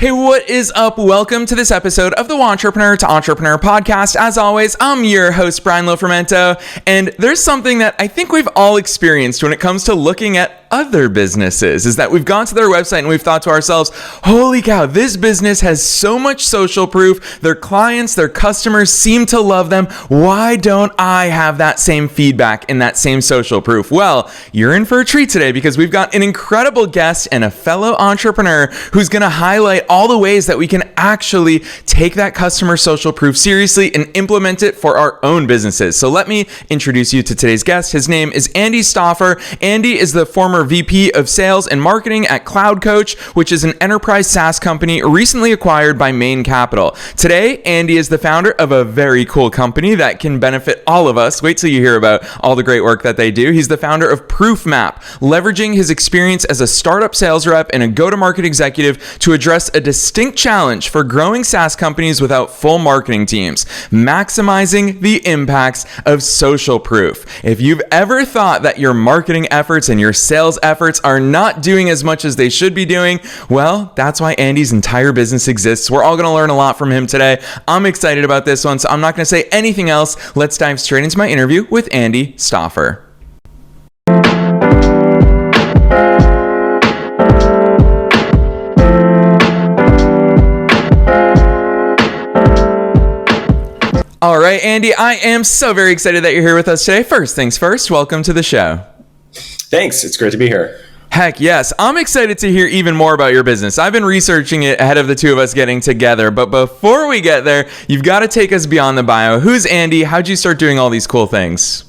Hey, what is up? Welcome to this episode of the Entrepreneur to Entrepreneur podcast. As always, I'm your host, Brian Lofermento, and there's something that I think we've all experienced when it comes to looking at other businesses, is that we've gone to their website and we've thought to ourselves, holy cow, this business has so much social proof. Their clients, their customers seem to love them. Why don't I have that same feedback and that same social proof? Well, you're in for a treat today because we've got an incredible guest and a fellow entrepreneur who's going to highlight all the ways that we can actually take that customer social proof seriously and implement it for our own businesses. So let me introduce you to today's guest. His name is Andy Stauffer. Andy is the former VP of Sales and Marketing at CloudCoach, which is an enterprise SaaS company recently acquired by Main Capital. Today, Andy is the founder of a very cool company that can benefit all of us. Wait till you hear about all the great work that they do. He's the founder of Proofmap, leveraging his experience as a startup sales rep and a go-to-market executive to address a distinct challenge for growing SaaS companies without full marketing teams, maximizing the impacts of social proof. If you've ever thought that your marketing efforts and your sales efforts are not doing as much as they should be doing, well, that's why Andy's entire business exists. We're all going to learn a lot from him today. I'm excited about this one, so I'm not going to say anything else. Let's dive straight into my interview with Andy Stauffer. All right, Andy, I am so very excited that you're here with us today. First things first, welcome to the show. Thanks. It's great to be here. Heck yes. I'm excited to hear even more about your business. I've been researching it ahead of the two of us getting together, but before we get there, you've got to take us beyond the bio. Who's Andy? How'd you start doing all these cool things?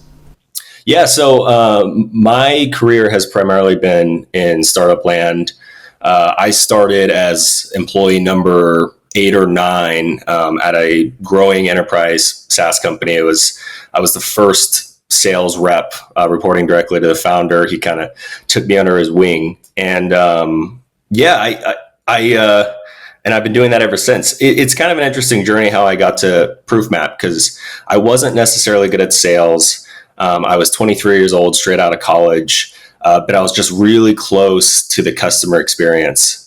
Yeah, so my career has primarily been in startup land. I started as employee number 8 or 9 at a growing enterprise SaaS company. I was the first sales rep reporting directly to the founder. He kind of took me under his wing, and and I've been doing that ever since. It's kind of an interesting journey how I got to Proofmap, because I wasn't necessarily good at sales. I was 23 years old, straight out of college. But I was just really close to the customer experience.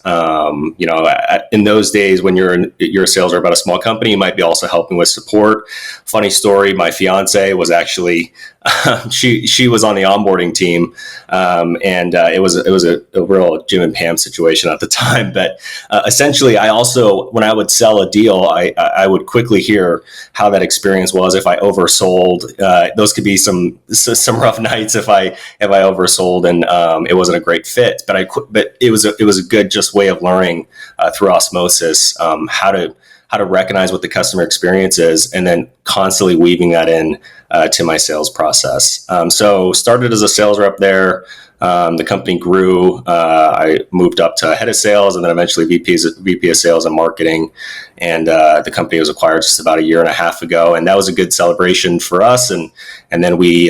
In those days when you're a sales rep at a small company, you might be also helping with support. Funny story, my fiance was actually, she was on the onboarding team. It was a real Jim and Pam situation at the time. But essentially, I also, when I would sell a deal, I would quickly hear how that experience was. If I oversold, those could be some rough nights if I oversold and it wasn't a great fit. But it was a good just way of learning through osmosis how to recognize what the customer experience is, and then constantly weaving that in to my sales process. So started as a sales rep there. The company grew. I moved up to head of sales and then eventually VP of sales and marketing. And the company was acquired just about a year and a half ago. And that was a good celebration for us. And then we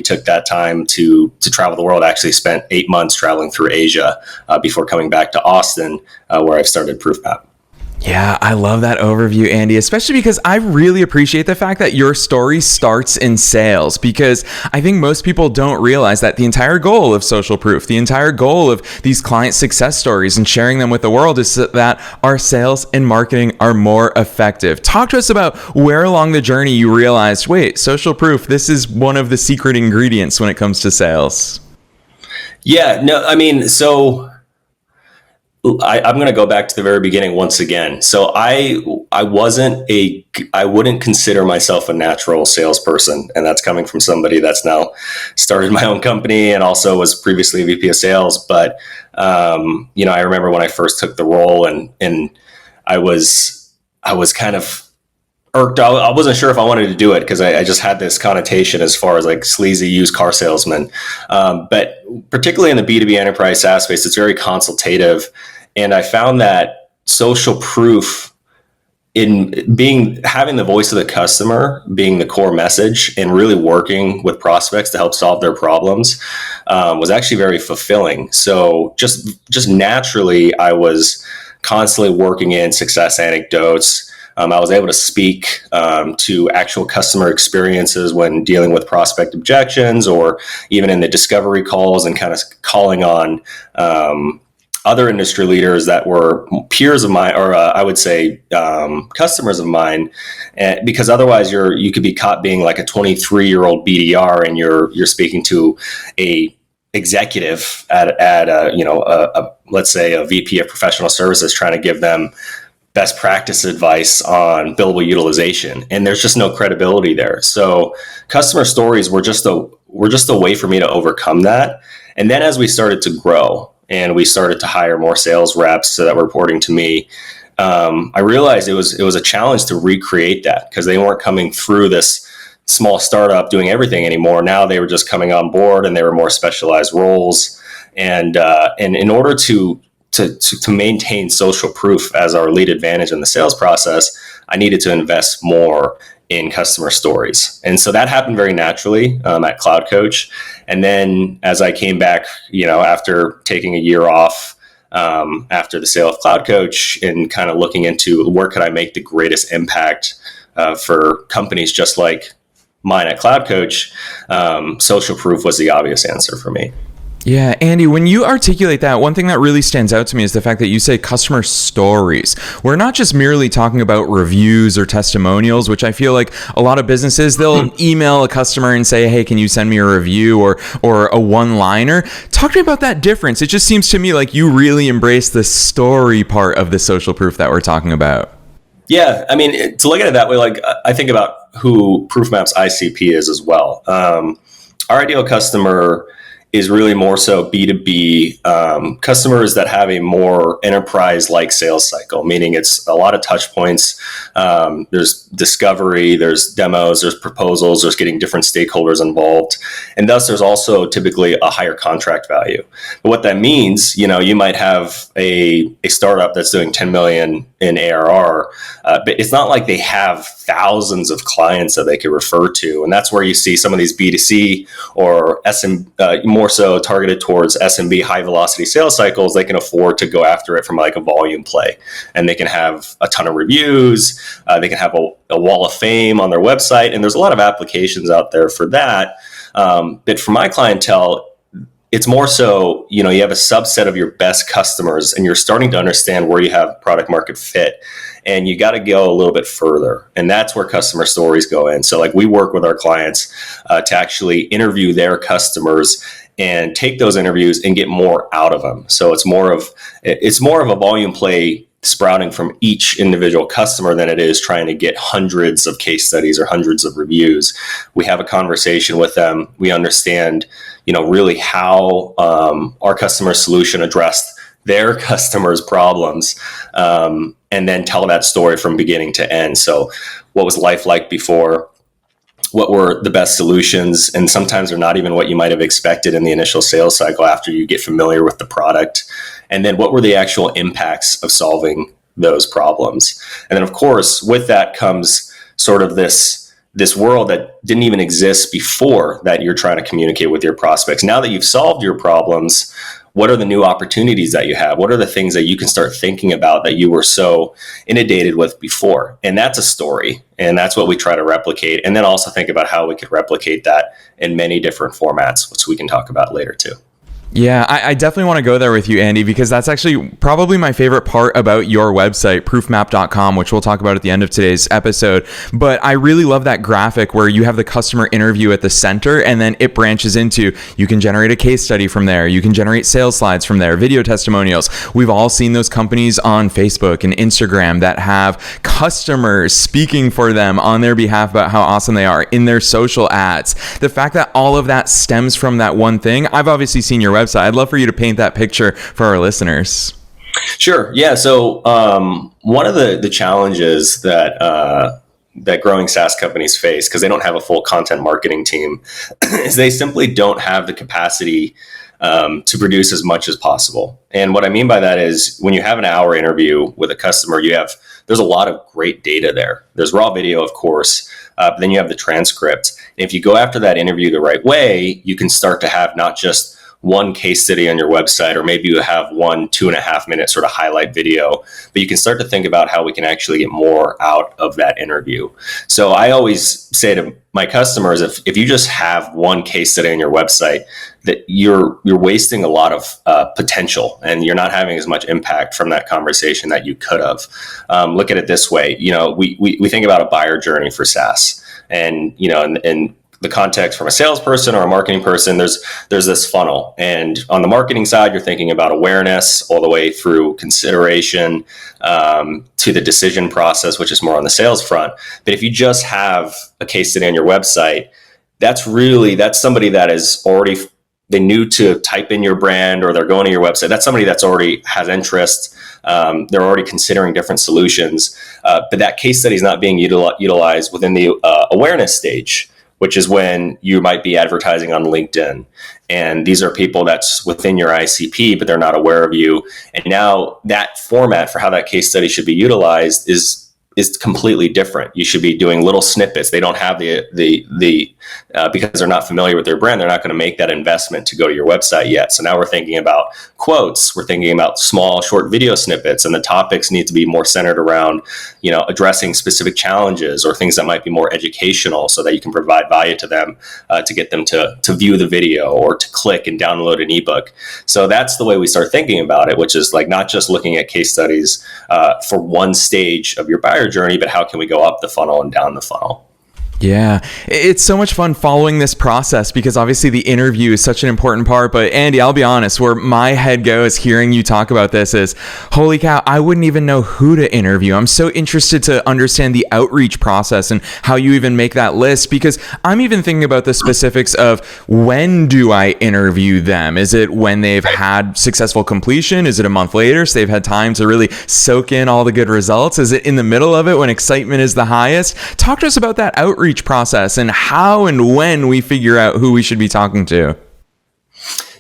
took that time to travel the world. I actually spent 8 months traveling through Asia before coming back to Austin, where I started Proofmap. Yeah, I love that overview, Andy, especially because I really appreciate the fact that your story starts in sales, because I think most people don't realize that the entire goal of social proof, the entire goal of these client success stories and sharing them with the world is so that our sales and marketing are more effective. Talk to us about where along the journey you realized, wait, social proof, this is one of the secret ingredients when it comes to sales. Yeah, no, I mean, so I'm going to go back to the very beginning once again. So I wouldn't consider myself a natural salesperson. And that's coming from somebody that's now started my own company and also was previously VP of sales. But, I remember when I first took the role and I was kind of irked. I wasn't sure if I wanted to do it because I just had this connotation as far as like sleazy used car salesman. But particularly in the B2B enterprise SaaS space, it's very consultative. And I found that social proof in having the voice of the customer being the core message and really working with prospects to help solve their problems was actually very fulfilling. So just naturally, I was constantly working in success anecdotes. I was able to speak to actual customer experiences when dealing with prospect objections, or even in the discovery calls and kind of calling on other industry leaders that were peers of mine, or I would say customers of mine, because otherwise you could be caught being like a 23-year-old BDR, and you're speaking to a executive at let's say a VP of professional services, trying to give them best practice advice on billable utilization, and there's just no credibility there. So customer stories were just a way for me to overcome that. And then as we started to grow and we started to hire more sales reps that were reporting to me, I realized it was a challenge to recreate that, because they weren't coming through this small startup doing everything anymore. Now they were just coming on board, and they were more specialized roles. And in order to maintain social proof as our lead advantage in the sales process, I needed to invest more in customer stories. And so that happened very naturally at CloudCoach. And then as I came back, after taking a year off, after the sale of CloudCoach, and kind of looking into where could I make the greatest impact for companies just like mine at CloudCoach, social proof was the obvious answer for me. Yeah, Andy, when you articulate that, one thing that really stands out to me is the fact that you say customer stories. We're not just merely talking about reviews or testimonials, which I feel like a lot of businesses, they'll email a customer and say, hey, can you send me a review or a one-liner? Talk to me about that difference. It just seems to me like you really embrace the story part of the social proof that we're talking about. Yeah, I mean, to look at it that way, like I think about who Proofmap's ICP is as well. Our ideal customer is really more so B2B customers that have a more enterprise-like sales cycle, meaning it's a lot of touch points. There's discovery, there's demos, there's proposals, there's getting different stakeholders involved. And thus there's also typically a higher contract value. But what that means, you might have a startup that's doing 10 million in ARR, but it's not like they have thousands of clients that they could refer to. And that's where you see some of these B2C or more so targeted towards SMB high velocity sales cycles. They can afford to go after it from like a volume play, and they can have a ton of reviews. They can have a wall of fame on their website. And there's a lot of applications out there for that. But for my clientele, it's more so, you have a subset of your best customers, and you're starting to understand where you have product market fit, and you got to go a little bit further. And that's where customer stories go in. So like we work with our clients to actually interview their customers and take those interviews and get more out of them. So it's more of a volume play sprouting from each individual customer than it is trying to get hundreds of case studies or hundreds of reviews. We have a conversation with them. We understand, really how our customer solution addressed their customers' problems, and then tell that story from beginning to end. So what was life like before? What were the best solutions? And sometimes they're not even what you might have expected in the initial sales cycle after you get familiar with the product. And then what were the actual impacts of solving those problems? And then, of course, with that comes sort of this world that didn't even exist before that you're trying to communicate with your prospects. Now that you've solved your problems, what are the new opportunities that you have? What are the things that you can start thinking about that you were so inundated with before? And that's a story. And that's what we try to replicate. And then also think about how we could replicate that in many different formats, which we can talk about later too. Yeah, I definitely want to go there with you, Andy, because that's actually probably my favorite part about your website, proofmap.com, which we'll talk about at the end of today's episode. But I really love that graphic where you have the customer interview at the center, and then it branches into, you can generate a case study from there. You can generate sales slides from there, video testimonials. We've all seen those companies on Facebook and Instagram that have customers speaking for them on their behalf about how awesome they are in their social ads. The fact that all of that stems from that one thing, I've obviously seen your website. I'd love for you to paint that picture for our listeners. Sure. Yeah. So one of the challenges that growing SaaS companies face, because they don't have a full content marketing team, is they simply don't have the capacity to produce as much as possible. And what I mean by that is when you have an hour interview with a customer, there's a lot of great data there. There's raw video, of course, but then you have the transcript. And if you go after that interview the right way, you can start to have not just one case study on your website, or maybe you have 1-2.5 minute sort of highlight video, but you can start to think about how we can actually get more out of that interview. So I always say to my customers, if you just have one case study on your website, that you're wasting a lot of potential, and you're not having as much impact from that conversation that you could have. Look at it this way. We think about a buyer journey for SaaS, and in the context from a salesperson or a marketing person, there's this funnel, and on the marketing side, you're thinking about awareness all the way through consideration to the decision process, which is more on the sales front. But if you just have a case study on your website, that's somebody that is already, they knew to type in your brand, or they're going to your website. That's somebody that's already has interest. They're already considering different solutions, but that case study is not being utilized within the awareness stage, which is when you might be advertising on LinkedIn. And these are people that's within your ICP, but they're not aware of you. And now that format for how that case study should be utilized is completely different. You should be doing little snippets. They don't have the because they're not familiar with their brand, they're not going to make that investment to go to your website yet. So now we're thinking about quotes. We're thinking about small, short video snippets, and the topics need to be more centered around, addressing specific challenges or things that might be more educational, so that you can provide value to them to get them to view the video or to click and download an ebook. So that's the way we start thinking about it, which is like not just looking at case studies for one stage of your buyer journey, but how can we go up the funnel and down the funnel? Yeah, it's so much fun following this process, because obviously the interview is such an important part. But Andy, I'll be honest, where my head goes hearing you talk about this is, holy cow, I wouldn't even know who to interview. I'm so interested to understand the outreach process and how you even make that list, because I'm even thinking about the specifics of, when do I interview them? Is it when they've had successful completion? Is it a month later, so they've had time to really soak in all the good results? Is it in the middle of it when excitement is the highest? Talk to us about that outreach process and how and when we figure out who we should be talking to.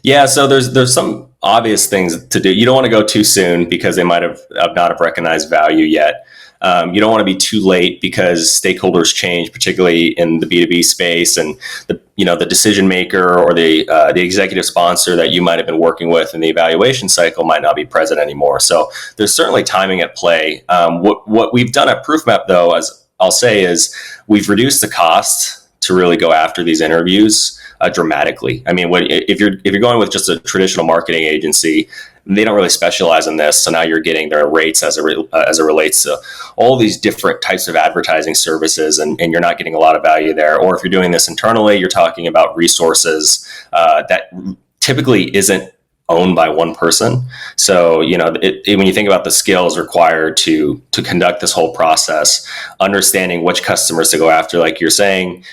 Yeah, so there's some obvious things to do. You don't want to go too soon, because they might have not have recognized value yet. You don't want to be too late, because stakeholders change, particularly in the B2B space, and the decision maker or the executive sponsor that you might have been working with in the evaluation cycle might not be present anymore. So there's certainly timing at play. What we've done at Proofmap, though, as I'll say, is we've reduced the cost to really go after these interviews dramatically. I mean, if you're going with just a traditional marketing agency, they don't really specialize in this. So now you're getting their rates as it relates to all these different types of advertising services, and you're not getting a lot of value there. Or if you're doing this internally, you're talking about resources that typically isn't owned by one person. So, when you think about the skills required to conduct this whole process, understanding which customers to go after, like you're saying,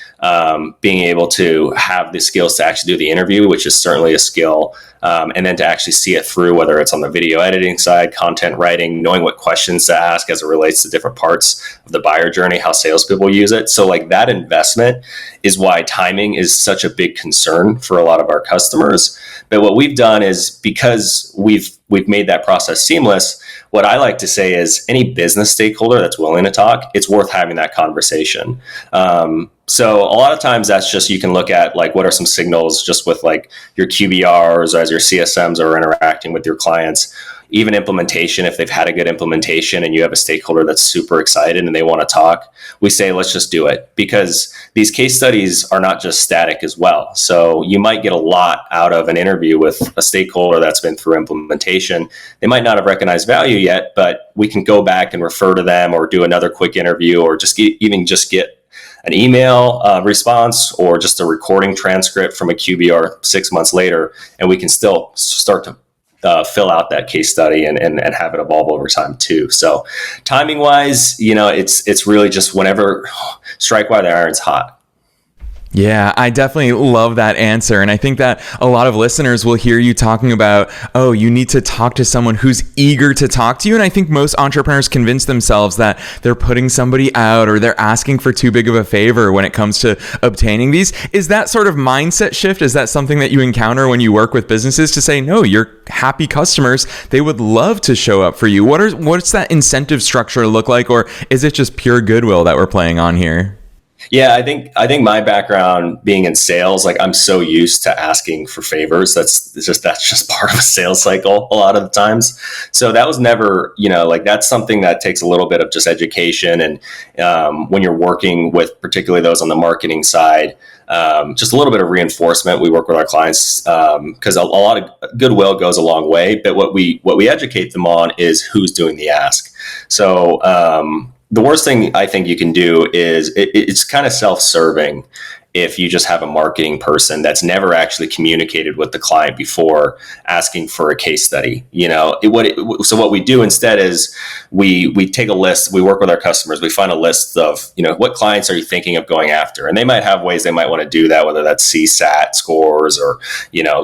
being able to have the skills to actually do the interview, which is certainly a skill, and then to actually see it through, whether it's on the video editing side, content writing, knowing what questions to ask as it relates to different parts of the buyer journey, how salespeople use it. So like that investment is why timing is such a big concern for a lot of our customers. But what we've done is, because we've made that process seamless, what I like to say is any business stakeholder that's willing to talk, it's worth having that conversation. So a lot of times that's just, you can look at like, what are some signals just with like your QBRs, or as your CSMs are interacting with your clients, even implementation. If they've had a good implementation and you have a stakeholder that's super excited and they want to talk, we say, let's just do it, because these case studies are not just static as well. So you might get a lot out of an interview with a stakeholder that's been through implementation. They might not have recognized value yet, but we can go back and refer to them, or do another quick interview, or just get an email response, or just a recording transcript from a QBR 6 months later, and we can still start to fill out that case study and have it evolve over time too. So timing wise, it's really just whenever, strike while the iron's hot. Yeah, I definitely love that answer. And I think that a lot of listeners will hear you talking about, oh, you need to talk to someone who's eager to talk to you. And I think most entrepreneurs convince themselves that they're putting somebody out, or they're asking for too big of a favor when it comes to obtaining these. Is that sort of mindset shift? Is that something that you encounter when you work with businesses, to say, no, you're happy customers, they would love to show up for you? What's that incentive structure look like? Or is it just pure goodwill that we're playing on here? Yeah, I think my background being in sales, like I'm so used to asking for favors. That's just part of a sales cycle a lot of the times. So that was never, like that's something that takes a little bit of just education. And when you're working with particularly those on the marketing side, just a little bit of reinforcement. We work with our clients because a lot of goodwill goes a long way. But what we educate them on is who's doing the ask. So the worst thing I think you can do is it's kind of self-serving if you just have a marketing person that's never actually communicated with the client before asking for a case study. So what we do instead is we take a list, we work with our customers, we find a list of, what clients are you thinking of going after? And they might have ways they might want to do that, whether that's CSAT scores or,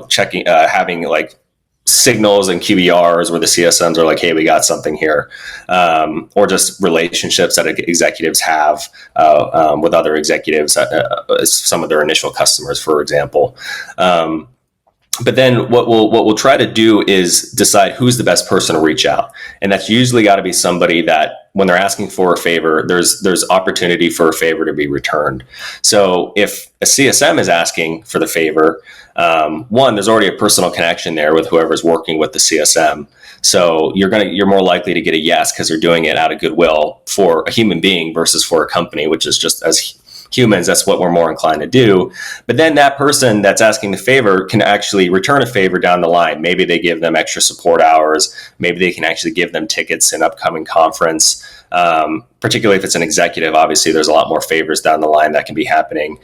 checking, having like signals and QBRs where the CSMs are like, hey, we got something here, or just relationships that executives have with other executives, some of their initial customers, for example. But then what we'll try to do is decide who's the best person to reach out. And that's usually got to be somebody that when they're asking for a favor, there's opportunity for a favor to be returned. So if a CSM is asking for the favor, one, there's already a personal connection there with whoever's working with the CSM. So you're more likely to get a yes because they're doing it out of goodwill for a human being versus for a company, which is just as humans, that's what we're more inclined to do. But then that person that's asking the favor can actually return a favor down the line. Maybe they give them extra support hours. Maybe they can actually give them tickets in upcoming conference. Particularly if it's an executive, obviously there's a lot more favors down the line that can be happening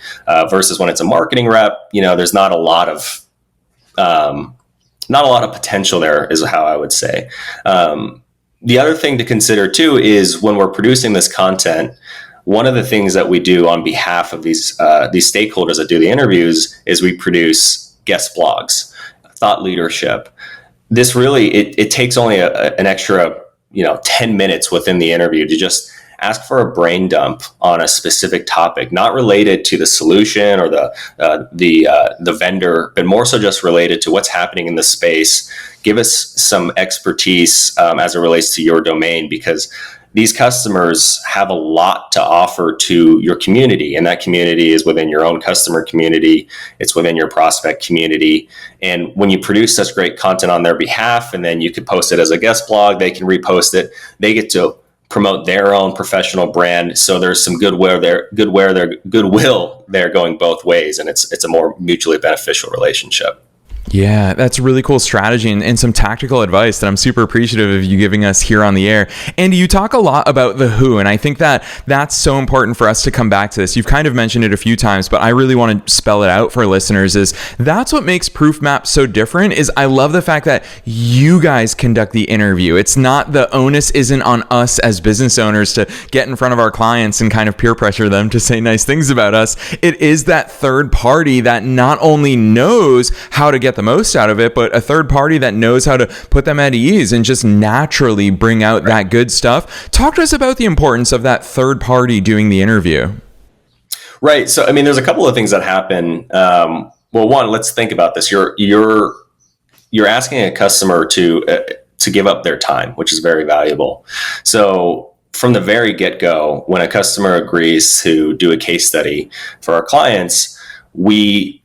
versus when it's a marketing rep. There's not a lot of potential there, is how I would say. The other thing to consider too is when we're producing this content, one of the things that we do on behalf of these stakeholders that do the interviews is we produce guest blogs, thought leadership. This really, it takes only an extra 10 minutes within the interview to just ask for a brain dump on a specific topic, not related to the solution or the vendor, but more so just related to what's happening in the space. Give us some expertise as it relates to your domain, because these customers have a lot to offer to your community, and that community is within your own customer community. It's within your prospect community. And when you produce such great content on their behalf, and then you could post it as a guest blog, they can repost it. They get to promote their own professional brand. So there's some goodwill there going both ways, and it's a more mutually beneficial relationship. Yeah, that's a really cool strategy and some tactical advice that I'm super appreciative of you giving us here on the air. Andy, you talk a lot about the who, and I think that that's so important for us to come back to this. You've kind of mentioned it a few times, but I really want to spell it out for listeners. Is that's what makes Proofmap so different. Is I love the fact that you guys conduct the interview. It's not, the onus isn't on us as business owners to get in front of our clients and kind of peer pressure them to say nice things about us. It is that third party that not only knows how to get the most out of it, but a third party that knows how to put them at ease and just naturally bring out that good stuff. Talk to us about the importance of that third party doing the interview. Right. So, there's a couple of things that happen. Well, one, let's think about this. You're asking a customer to give up their time, which is very valuable. So from the very get-go, when a customer agrees to do a case study for our clients, we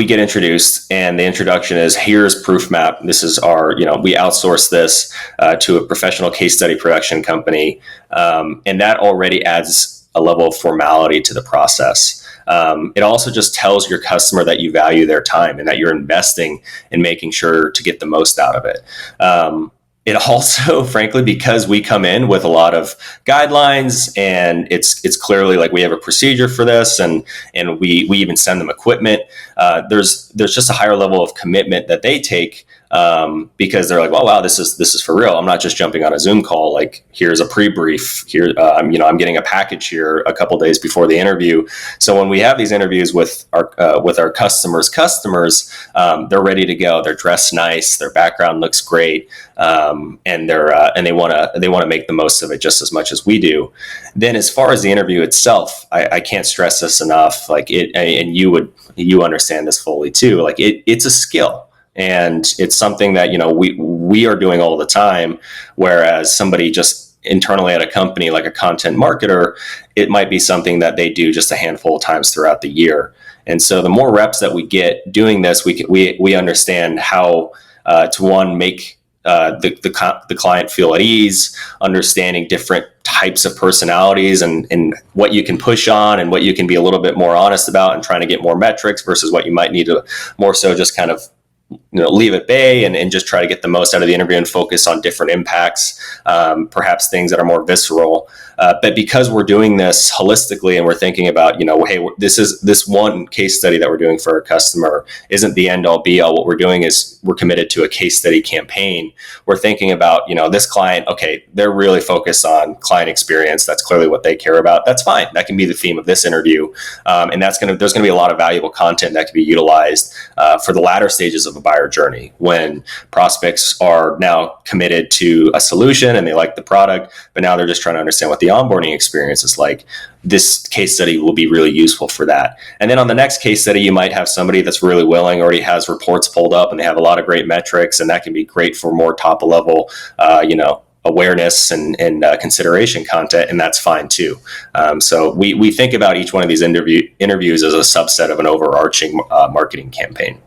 get introduced, and the introduction is, here's Proofmap. This is our, we outsource this to a professional case study production company. And that already adds a level of formality to the process. It also just tells your customer that you value their time and that you're investing in making sure to get the most out of it. It also, frankly, because we come in with a lot of guidelines, and it's clearly like we have a procedure for this, and we even send them equipment. There's just a higher level of commitment that they take because they're like, oh wow, this is for real. I'm not just jumping on a Zoom call. Like, here's a pre-brief. Here, I'm getting a package here a couple days before the interview. So when we have these interviews with our customers, they're ready to go. They're dressed nice. Their background looks great. And they want to make the most of it just as much as we do. Then, as far as the interview itself, I can't stress this enough. Like and you understand this fully too. Like it's a skill, and it's something that we are doing all the time. Whereas somebody just internally at a company like a content marketer, it might be something that they do just a handful of times throughout the year. And so the more reps that we get doing this, we understand how to, one, make the client feel at ease, understanding different types of personalities and what you can push on and what you can be a little bit more honest about and trying to get more metrics versus what you might need to more so just kind of leave at bay and just try to get the most out of the interview and focus on different impacts, perhaps things that are more visceral. But because we're doing this holistically and we're thinking about, hey, this one case study that we're doing for our customer isn't the end all be all. What we're doing is we're committed to a case study campaign. We're thinking about, this client, okay, they're really focused on client experience. That's clearly what they care about. That's fine. That can be the theme of this interview. And there's going to be a lot of valuable content that can be utilized for the latter stages of a buyer journey when prospects are now committed to a solution and they like the product, but now they're just trying to understand what the onboarding experience is like. This case study will be really useful for that. And then on the next case study, you might have somebody that's really willing, already has reports pulled up and they have a lot of great metrics, and that can be great for more top level, awareness and consideration content, and that's fine too. So we think about each one of these interviews as a subset of an overarching marketing campaign.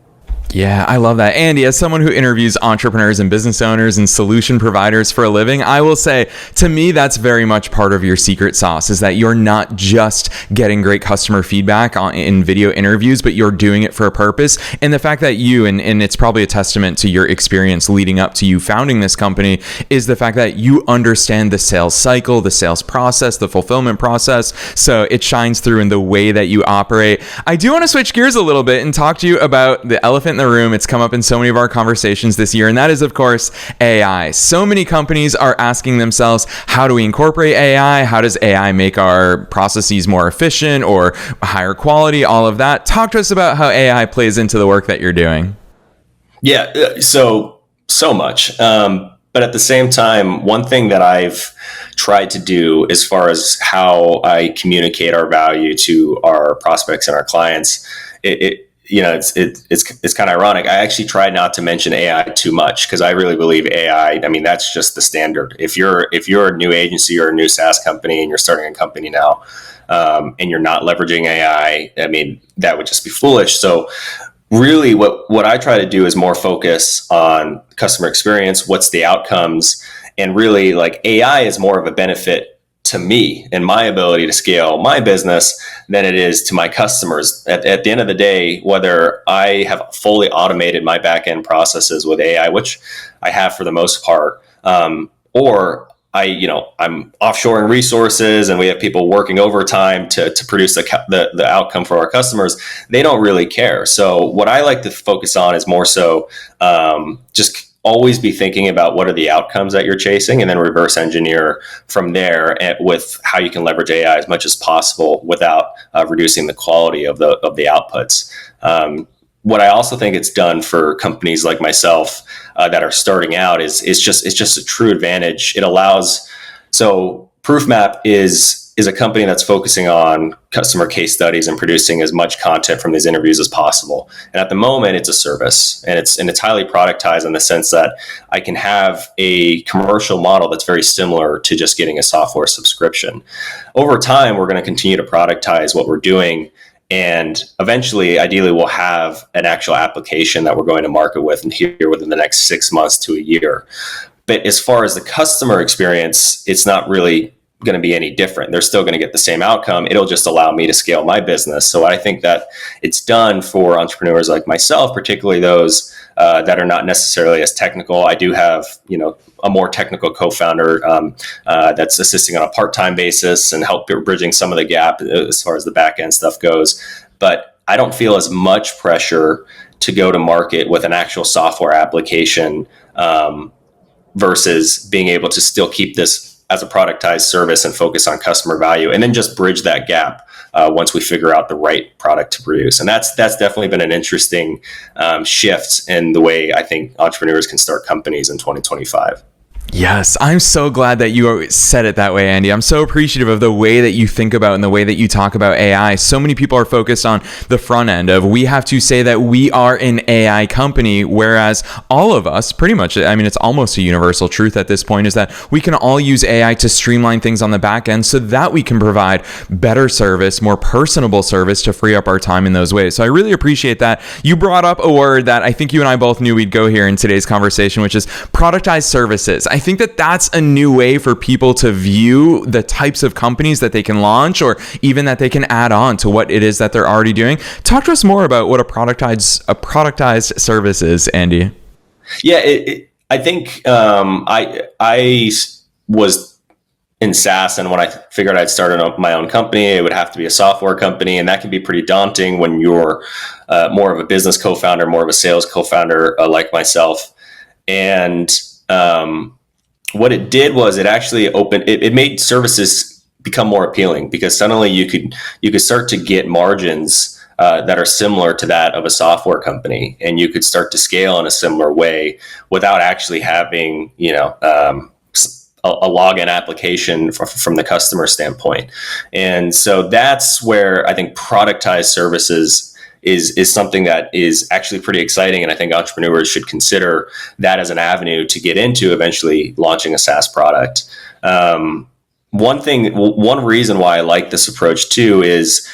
Yeah, I love that. Andy, as someone who interviews entrepreneurs and business owners and solution providers for a living, I will say, to me, that's very much part of your secret sauce, is that you're not just getting great customer feedback in video interviews, but you're doing it for a purpose. And the fact that you, and it's probably a testament to your experience leading up to you founding this company, is the fact that you understand the sales cycle, the sales process, the fulfillment process. So it shines through in the way that you operate. I do want to switch gears a little bit and talk to you about the elephant in the room. It's come up in so many of our conversations this year, and that is, of course, AI. So many companies are asking themselves, how do we incorporate AI? How does AI make our processes more efficient or higher quality? All of that. Talk to us about how AI plays into the work that you're doing. Yeah, so much. But at the same time, one thing that I've tried to do as far as how I communicate our value to our prospects and our clients, it's kind of ironic. I actually try not to mention AI too much because I really believe AI, that's just the standard. If you're a new agency or a new SaaS company and you're starting a company now, and you're not leveraging AI, that would just be foolish. So really what I try to do is more focus on customer experience, what's the outcomes, and really like AI is more of a benefit to me and my ability to scale my business than it is to my customers. At the end of the day, whether I have fully automated my back-end processes with AI, which I have for the most part, or I'm offshoring resources and we have people working overtime to produce the outcome for our customers, they don't really care. So what I like to focus on is more so just always be thinking about what are the outcomes that you're chasing and then reverse engineer from there with how you can leverage AI as much as possible without reducing the quality of the outputs. What I also think it's done for companies like myself that are starting out is just a true advantage. It allows, so Proofmap is a company that's focusing on customer case studies and producing as much content from these interviews as possible. And at the moment, it's a service, and it's highly productized in the sense that I can have a commercial model that's very similar to just getting a software subscription. Over time, we're going to continue to productize what we're doing. And eventually, ideally, we'll have an actual application that we're going to market with and here within the next 6 months to a year. But as far as the customer experience, it's not really going to be any different. They're still going to get the same outcome. It'll just allow me to scale my business. So I think that it's done for entrepreneurs like myself, particularly those that are not necessarily as technical. I do have, a more technical co-founder that's assisting on a part-time basis and help bridging some of the gap as far as the back-end stuff goes. But I don't feel as much pressure to go to market with an actual software application versus being able to still keep this as a productized service and focus on customer value, and then just bridge that gap once we figure out the right product to produce. And that's definitely been an interesting shift in the way I think entrepreneurs can start companies in 2025. Yes, I'm so glad that you said it that way, Andy. I'm so appreciative of the way that you think about and the way that you talk about AI. So many people are focused on the front end of we have to say that we are an AI company, whereas all of us, pretty much, I mean, it's almost a universal truth at this point, is that we can all use AI to streamline things on the back end so that we can provide better service, more personable service to free up our time in those ways. So I really appreciate that. You brought up a word that I think you and I both knew we'd go here in today's conversation, which is productized services. I think that that's a new way for people to view the types of companies that they can launch or even that they can add on to what it is that they're already doing. Talk to us more about what a productized service is, Andy. Yeah, I think I was in SaaS, and when I figured I'd start my own company, it would have to be a software company, and that can be pretty daunting when you're more of a business co-founder, more of a sales co-founder like myself. And what it did was it actually it made services become more appealing, because suddenly you could start to get margins that are similar to that of a software company, and you could start to scale in a similar way without actually having a login application from the customer standpoint. And so that's where I think productized services is something that is actually pretty exciting. And I think entrepreneurs should consider that as an avenue to get into eventually launching a SaaS product. One reason why I like this approach too is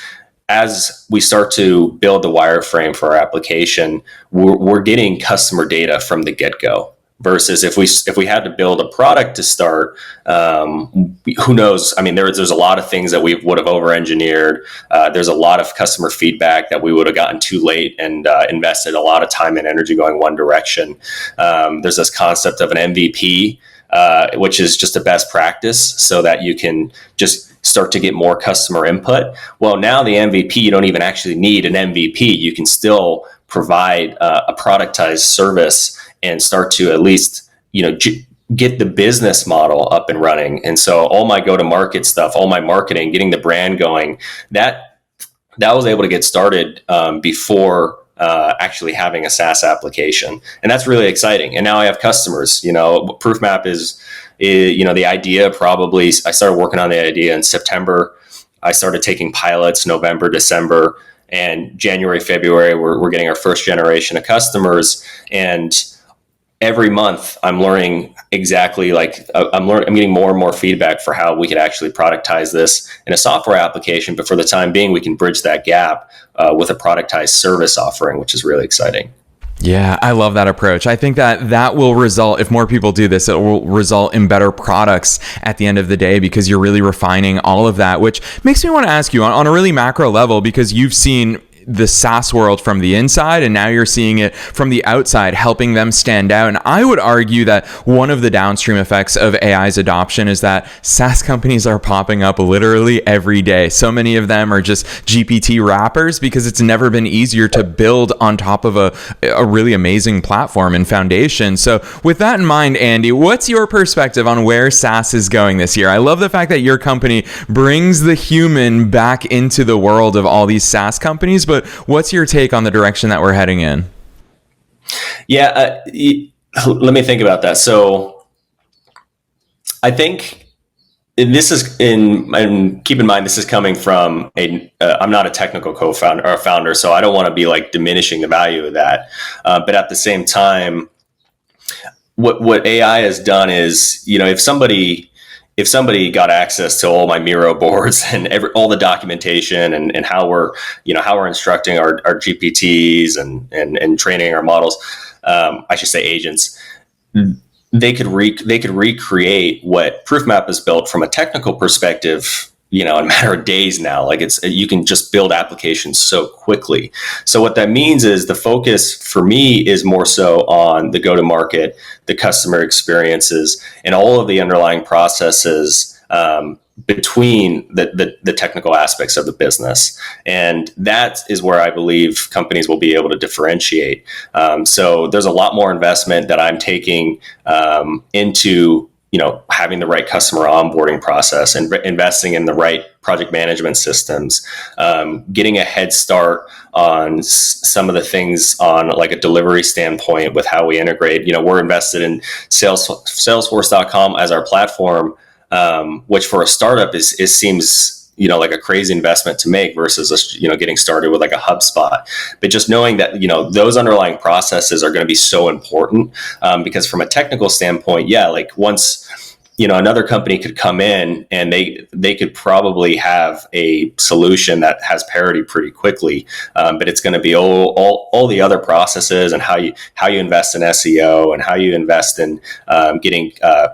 as we start to build the wireframe for our application, we're getting customer data from the get-go. Versus if we had to build a product to start, who knows? I mean, there's a lot of things that we would have over-engineered. There's a lot of customer feedback that we would have gotten too late and invested a lot of time and energy going one direction. There's this concept of an MVP, which is just a best practice so that you can just start to get more customer input. Well, now the MVP, you don't even actually need an MVP. You can still provide a productized service and start to at least, get the business model up and running. And so all my go-to-market stuff, all my marketing, getting the brand going, that was able to get started before actually having a SaaS application. And that's really exciting. And now I have customers. Proofmap is the idea probably, I started working on the idea in September. I started taking pilots November, December, and January, February, we're getting our first generation of customers. And every month I'm learning exactly I'm getting more and more feedback for how we could actually productize this in a software application. But for the time being, we can bridge that gap with a productized service offering, which is really exciting. Yeah, I love that approach. I think that will result, if more people do this, it will result in better products at the end of the day, because you're really refining all of that, which makes me want to ask you on a really macro level, because you've seen the SaaS world from the inside, and now you're seeing it from the outside, helping them stand out. And I would argue that one of the downstream effects of AI's adoption is that SaaS companies are popping up literally every day. So many of them are just GPT wrappers, because it's never been easier to build on top of a really amazing platform and foundation. So with that in mind, Andy, what's your perspective on where SaaS is going this year? I love the fact that your company brings the human back into the world of all these SaaS companies, but what's your take on the direction that we're heading in? Yeah, let me think about that. So I think this is and keep in mind, this is coming from I'm not a technical co-founder or founder, so I don't want to be diminishing the value of that. But at the same time, what AI has done is, if somebody got access to all my Miro boards and all the documentation and how we're instructing our GPTs and training our models, I should say agents, they could recreate what Proofmap has built from a technical perspective, in a matter of days now. You can just build applications so quickly. So what that means is the focus for me is more so on the go-to-market, the customer experiences, and all of the underlying processes between the technical aspects of the business. And that is where I believe companies will be able to differentiate. So there's a lot more investment that I'm taking into having the right customer onboarding process and investing in the right project management systems, getting a head start on some of the things on like a delivery standpoint with how we integrate. We're invested in Salesforce.com as our platform, which for a startup seems like a crazy investment to make versus us, getting started with like a HubSpot. But just knowing that, those underlying processes are going to be so important, because from a technical standpoint, like once, another company could come in and they could probably have a solution that has parity pretty quickly. But it's going to be all the other processes and how you invest in SEO and how you invest in getting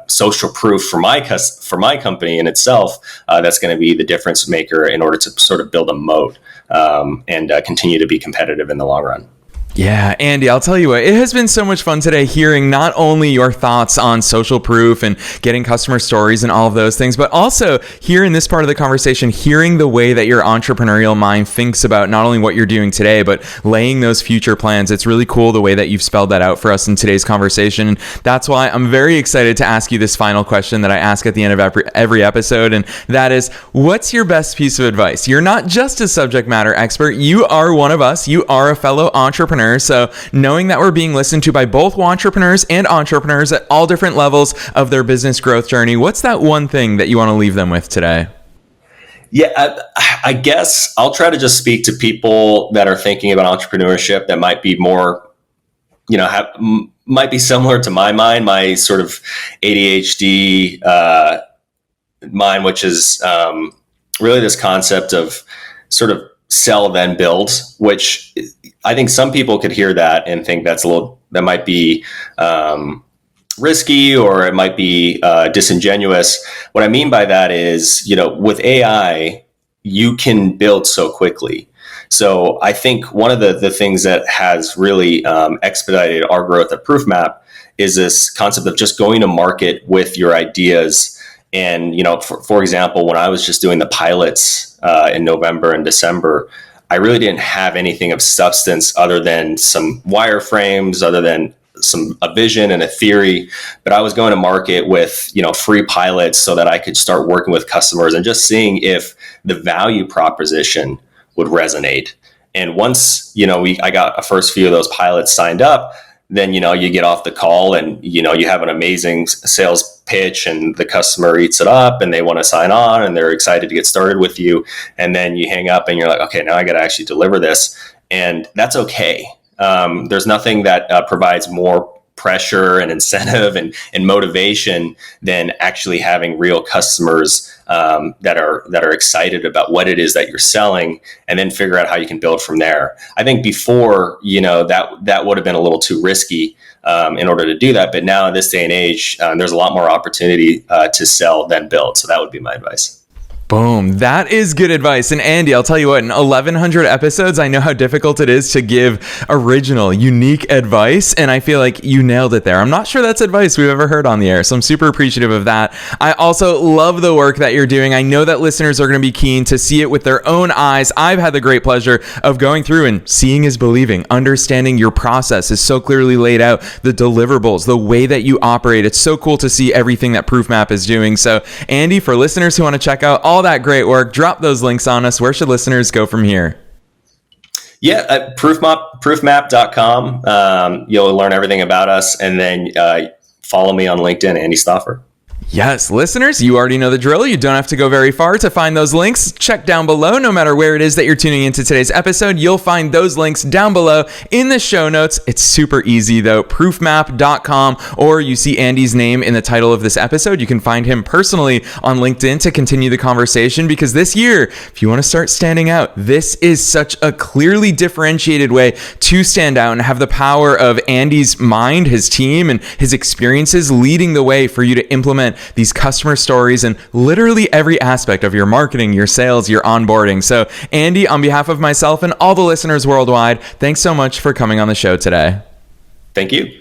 social proof for my company in itself. That's going to be the difference maker in order to sort of build a moat and continue to be competitive in the long run. Yeah, Andy, I'll tell you what, it has been so much fun today hearing not only your thoughts on social proof and getting customer stories and all of those things, but also here in this part of the conversation, hearing the way that your entrepreneurial mind thinks about not only what you're doing today, but laying those future plans. It's really cool the way that you've spelled that out for us in today's conversation. And that's why I'm very excited to ask you this final question that I ask at the end of every episode. And that is, what's your best piece of advice? You're not just a subject matter expert. You are one of us. You are a fellow entrepreneur. So knowing that we're being listened to by both entrepreneurs and entrepreneurs at all different levels of their business growth journey, what's that one thing that you want to leave them with today? Yeah, I guess I'll try to just speak to people that are thinking about entrepreneurship that might be more, might be similar to my mind, my sort of ADHD mind, which is really this concept of sort of sell then build, which I think some people could hear that and think that might be risky, or it might be disingenuous. What I mean by that is, with AI, you can build so quickly. So I think one of the things that has really expedited our growth at Proofmap is this concept of just going to market with your ideas. And, for example, when I was just doing the pilots in November and December, I really didn't have anything of substance other than some wireframes, other than a vision and a theory. But I was going to market with, free pilots so that I could start working with customers and just seeing if the value proposition would resonate. And once, I got a first few of those pilots signed up, then, you get off the call and, you have an amazing sales pitch and the customer eats it up and they want to sign on and they're excited to get started with you. And then you hang up and you're like, okay, now I got to actually deliver this. And that's okay. There's nothing that provides more pressure and incentive and motivation than actually having real customers that are excited about what it is that you're selling, and then figure out how you can build from there. I think before, that would have been a little too risky in order to do that. But now in this day and age, there's a lot more opportunity to sell than build. So that would be my advice. Boom. That is good advice. And Andy, I'll tell you what, in 1,100 episodes, I know how difficult it is to give original, unique advice. And I feel like you nailed it there. I'm not sure that's advice we've ever heard on the air. So I'm super appreciative of that. I also love the work that you're doing. I know that listeners are going to be keen to see it with their own eyes. I've had the great pleasure of going through and seeing is believing, understanding your process is so clearly laid out, the deliverables, the way that you operate. It's so cool to see everything that Proofmap is doing. So Andy, for listeners who want to check out all that great work, drop those links on us. Where should listeners go from here? Yeah, at proofmap.com. You'll learn everything about us, and then follow me on LinkedIn, Andy Stauffer. Yes, listeners, you already know the drill. You don't have to go very far to find those links. Check down below. No matter where it is that you're tuning into today's episode, you'll find those links down below in the show notes. It's super easy though. Proofmap.com, or you see Andy's name in the title of this episode. You can find him personally on LinkedIn to continue the conversation, because this year, if you want to start standing out, this is such a clearly differentiated way to stand out and have the power of Andy's mind, his team, and his experiences leading the way for you to implement these customer stories in literally every aspect of your marketing, your sales, your onboarding. So Andy, on behalf of myself and all the listeners worldwide, thanks so much for coming on the show today. Thank you.